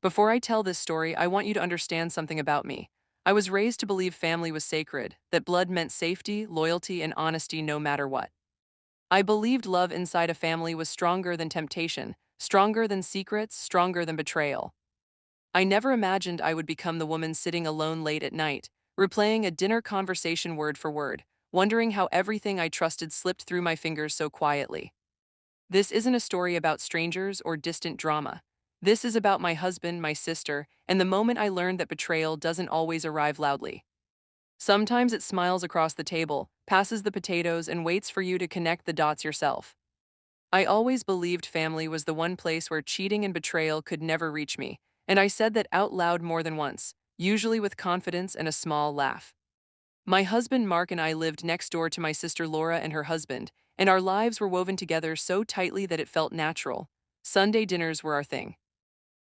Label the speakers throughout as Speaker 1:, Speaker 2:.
Speaker 1: Before I tell this story, I want you to understand something about me. I was raised to believe family was sacred, that blood meant safety, loyalty, and honesty no matter what. I believed love inside a family was stronger than temptation, stronger than secrets, stronger than betrayal. I never imagined I would become the woman sitting alone late at night, replaying a dinner conversation word for word, wondering how everything I trusted slipped through my fingers so quietly. This isn't a story about strangers or distant drama. This is about my husband, my sister, and the moment I learned that betrayal doesn't always arrive loudly. Sometimes it smiles across the table, passes the potatoes, and waits for you to connect the dots yourself. I always believed family was the one place where cheating and betrayal could never reach me, and I said that out loud more than once, usually with confidence and a small laugh. My husband Mark and I lived next door to my sister Laura and her husband, and our lives were woven together so tightly that it felt natural. Sunday dinners were our thing.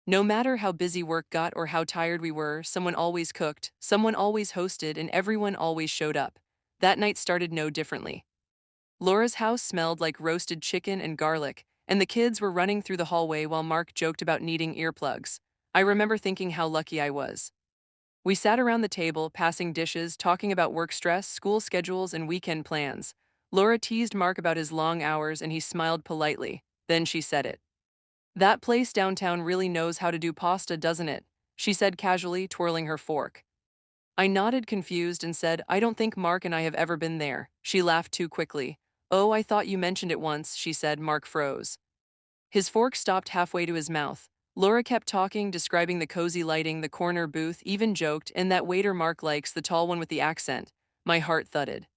Speaker 1: No matter how busy work got or how tired we were, someone always cooked, someone always hosted, and everyone always showed up. That night started no differently. Laura's house smelled like roasted chicken and garlic, and the kids were running through the hallway while Mark joked about needing earplugs. I remember thinking how lucky I was. We sat around the table, passing dishes, talking about work stress, school schedules, and weekend plans. Laura teased Mark about his long hours, and he smiled politely. Then she said it. "That place downtown really knows how to do pasta, doesn't it?" she said casually, twirling her fork. I nodded confused and said, "I don't think Mark and I have ever been there." She laughed too quickly. "Oh, I thought you mentioned it once," she said. Mark froze. His fork stopped halfway to his mouth. Laura kept talking, describing the cozy lighting, the corner booth, even joked, "And that waiter Mark likes, the tall one with the accent." My heart thudded.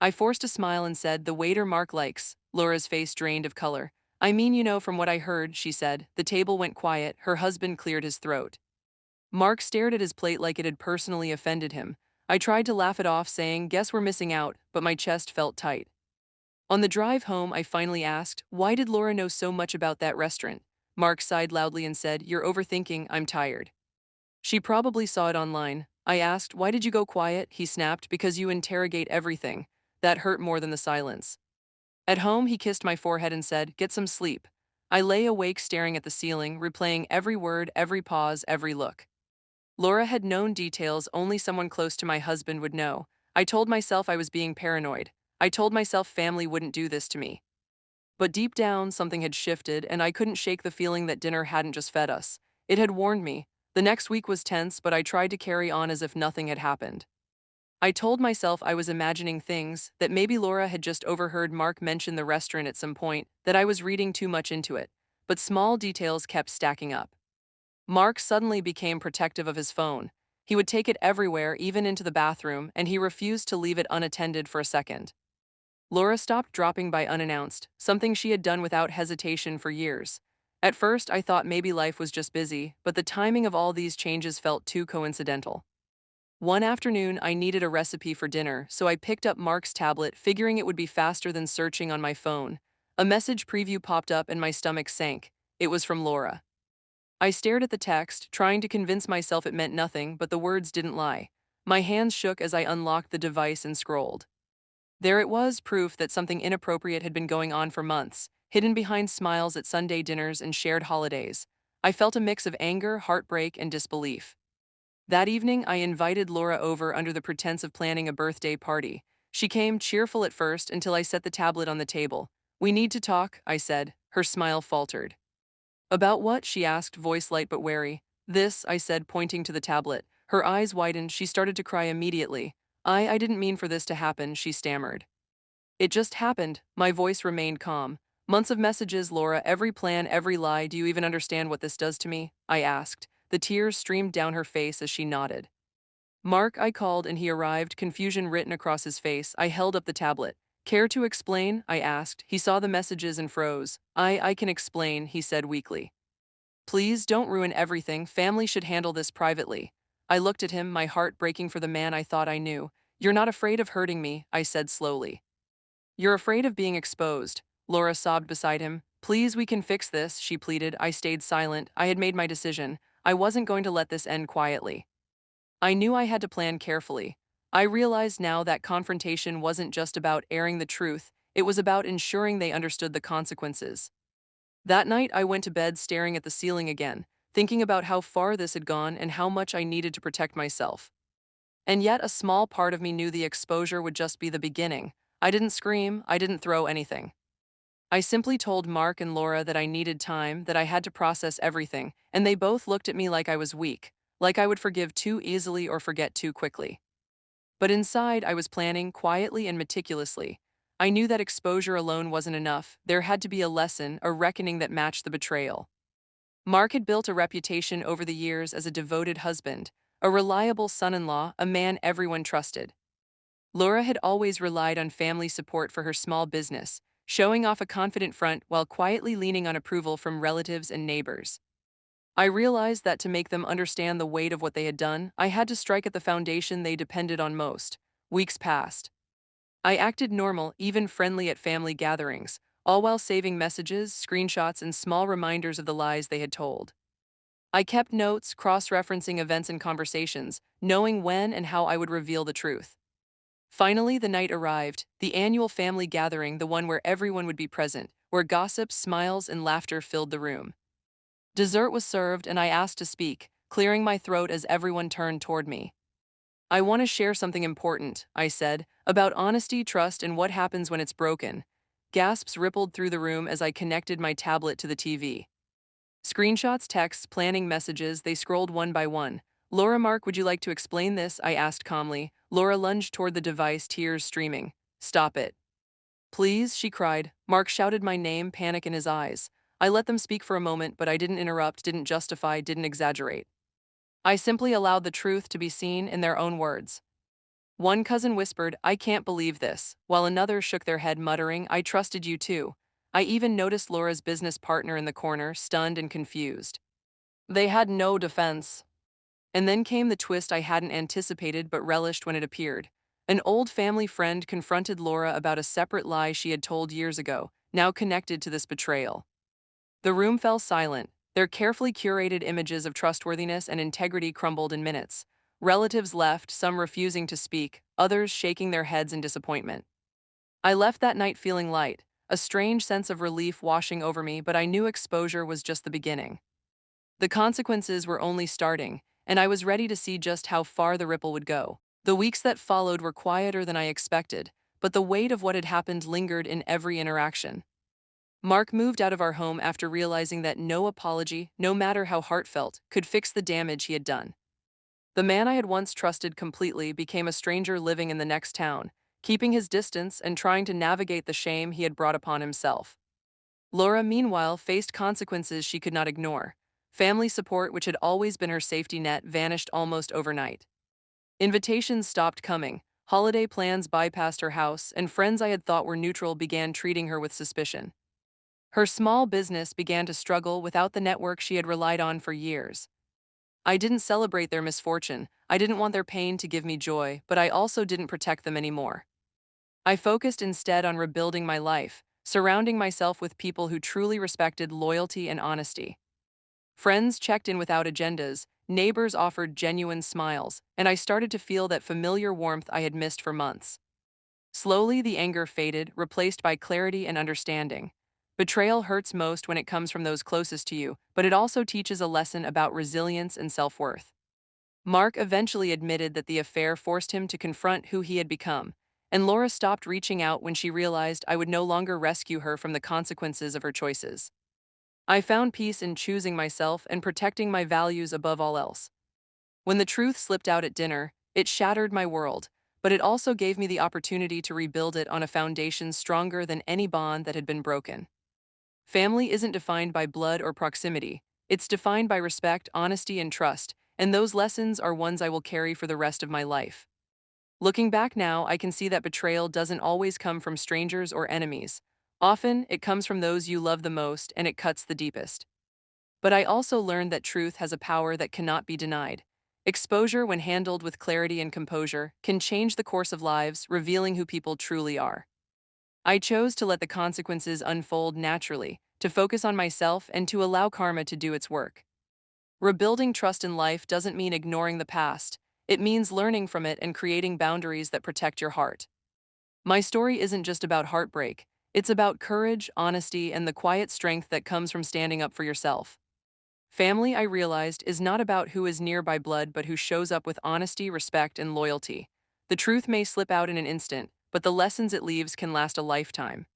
Speaker 1: I forced a smile and said, "The waiter Mark likes." Laura's face drained of color. "I mean, from what I heard," she said. The table went quiet. Her husband cleared his throat. Mark stared at his plate like it had personally offended him. I tried to laugh it off, saying, "Guess we're missing out," but my chest felt tight. On the drive home, I finally asked, "Why did Laura know so much about that restaurant?" Mark sighed loudly and said, "You're overthinking, I'm tired." "She probably saw it online." I asked, "Why did you go quiet?" He snapped, "Because you interrogate everything." That hurt more than the silence. At home, he kissed my forehead and said, "Get some sleep." I lay awake staring at the ceiling, replaying every word, every pause, every look. Laura had known details only someone close to my husband would know. I told myself I was being paranoid. I told myself family wouldn't do this to me. But deep down, something had shifted, and I couldn't shake the feeling that dinner hadn't just fed us. It had warned me. The next week was tense, but I tried to carry on as if nothing had happened. I told myself I was imagining things, that maybe Laura had just overheard Mark mention the restaurant at some point, that I was reading too much into it. But small details kept stacking up. Mark suddenly became protective of his phone. He would take it everywhere, even into the bathroom, and he refused to leave it unattended for a second. Laura stopped dropping by unannounced, something she had done without hesitation for years. At first, I thought maybe life was just busy, but the timing of all these changes felt too coincidental. One afternoon, I needed a recipe for dinner, so I picked up Mark's tablet, figuring it would be faster than searching on my phone. A message preview popped up and my stomach sank. It was from Laura. I stared at the text, trying to convince myself it meant nothing, but the words didn't lie. My hands shook as I unlocked the device and scrolled. There it was, proof that something inappropriate had been going on for months, hidden behind smiles at Sunday dinners and shared holidays. I felt a mix of anger, heartbreak, and disbelief. That evening, I invited Laura over under the pretense of planning a birthday party. She came, cheerful at first, until I set the tablet on the table. "We need to talk," I said. Her smile faltered. "About what?" she asked, voice light but wary. "This," I said, pointing to the tablet. Her eyes widened. She started to cry immediately. I didn't mean for this to happen," she stammered. "It just happened." My voice remained calm. "Months of messages, Laura, every plan, every lie. Do you even understand what this does to me?" I asked. The tears streamed down her face as she nodded. "Mark," I called, and he arrived, confusion written across his face. I held up the tablet. "Care to explain?" I asked. He saw the messages and froze. I can explain," he said weakly. "Please don't ruin everything. Family should handle this privately." I looked at him, my heart breaking for the man I thought I knew. "You're not afraid of hurting me," I said slowly. "You're afraid of being exposed." Laura sobbed beside him. "Please, we can fix this," she pleaded. I stayed silent. I had made my decision. I wasn't going to let this end quietly. I knew I had to plan carefully. I realized now that confrontation wasn't just about airing the truth, it was about ensuring they understood the consequences. That night, I went to bed staring at the ceiling again. thinking about how far this had gone and how much I needed to protect myself. And yet, a small part of me knew the exposure would just be the beginning. I didn't scream, I didn't throw anything. I simply told Mark and Laura that I needed time, that I had to process everything, and they both looked at me like I was weak, like I would forgive too easily or forget too quickly. But inside, I was planning quietly and meticulously. I knew that exposure alone wasn't enough. There had to be a lesson, a reckoning that matched the betrayal. Mark had built a reputation over the years as a devoted husband, a reliable son-in-law, a man everyone trusted. Laura had always relied on family support for her small business, showing off a confident front while quietly leaning on approval from relatives and neighbors. I realized that to make them understand the weight of what they had done, I had to strike at the foundation they depended on most. Weeks passed. I acted normal, even friendly at family gatherings, all while saving messages, screenshots, and small reminders of the lies they had told. I kept notes, cross-referencing events and conversations, knowing when and how I would reveal the truth. Finally, the night arrived, the annual family gathering, the one where everyone would be present, where gossip, smiles, and laughter filled the room. Dessert was served, and I asked to speak, clearing my throat as everyone turned toward me. I want to share something important, I said, about honesty, trust, and what happens when it's broken. Gasps rippled through the room as I connected my tablet to the TV. Screenshots, texts, planning messages, they scrolled one by one. Laura, Mark, would you like to explain this? I asked calmly. Laura lunged toward the device, tears streaming. Stop it. Please, she cried. Mark shouted my name, panic in his eyes. I let them speak for a moment, but I didn't interrupt, didn't justify, didn't exaggerate. I simply allowed the truth to be seen in their own words. One cousin whispered, I can't believe this, while another shook their head, muttering, I trusted you too. I even noticed Laura's business partner in the corner, stunned and confused. They had no defense. And then came the twist I hadn't anticipated but relished when it appeared. An old family friend confronted Laura about a separate lie she had told years ago, now connected to this betrayal. The room fell silent, their carefully curated images of trustworthiness and integrity crumbled in minutes. Relatives left, some refusing to speak, others shaking their heads in disappointment. I left that night feeling light, a strange sense of relief washing over me, but I knew exposure was just the beginning. The consequences were only starting, and I was ready to see just how far the ripple would go. The weeks that followed were quieter than I expected, but the weight of what had happened lingered in every interaction. Mark moved out of our home after realizing that no apology, no matter how heartfelt, could fix the damage he had done. The man I had once trusted completely became a stranger living in the next town, keeping his distance and trying to navigate the shame he had brought upon himself. Laura, meanwhile, faced consequences she could not ignore. Family support, which had always been her safety net, vanished almost overnight. Invitations stopped coming, holiday plans bypassed her house, and friends I had thought were neutral began treating her with suspicion. Her small business began to struggle without the network she had relied on for years. I didn't celebrate their misfortune, I didn't want their pain to give me joy, but I also didn't protect them anymore. I focused instead on rebuilding my life, surrounding myself with people who truly respected loyalty and honesty. Friends checked in without agendas, neighbors offered genuine smiles, and I started to feel that familiar warmth I had missed for months. Slowly, the anger faded, replaced by clarity and understanding. Betrayal hurts most when it comes from those closest to you, but it also teaches a lesson about resilience and self-worth. Mark eventually admitted that the affair forced him to confront who he had become, and Laura stopped reaching out when she realized I would no longer rescue her from the consequences of her choices. I found peace in choosing myself and protecting my values above all else. When the truth slipped out at dinner, it shattered my world, but it also gave me the opportunity to rebuild it on a foundation stronger than any bond that had been broken. Family isn't defined by blood or proximity, it's defined by respect, honesty, and trust, and those lessons are ones I will carry for the rest of my life. Looking back now, I can see that betrayal doesn't always come from strangers or enemies. Often, it comes from those you love the most, and it cuts the deepest. But I also learned that truth has a power that cannot be denied. Exposure, when handled with clarity and composure, can change the course of lives, revealing who people truly are. I chose to let the consequences unfold naturally, to focus on myself and to allow karma to do its work. Rebuilding trust in life doesn't mean ignoring the past. It means learning from it and creating boundaries that protect your heart. My story isn't just about heartbreak. It's about courage, honesty, and the quiet strength that comes from standing up for yourself. Family, I realized, is not about who is near by blood but who shows up with honesty, respect, and loyalty. The truth may slip out in an instant, but the lessons it leaves can last a lifetime.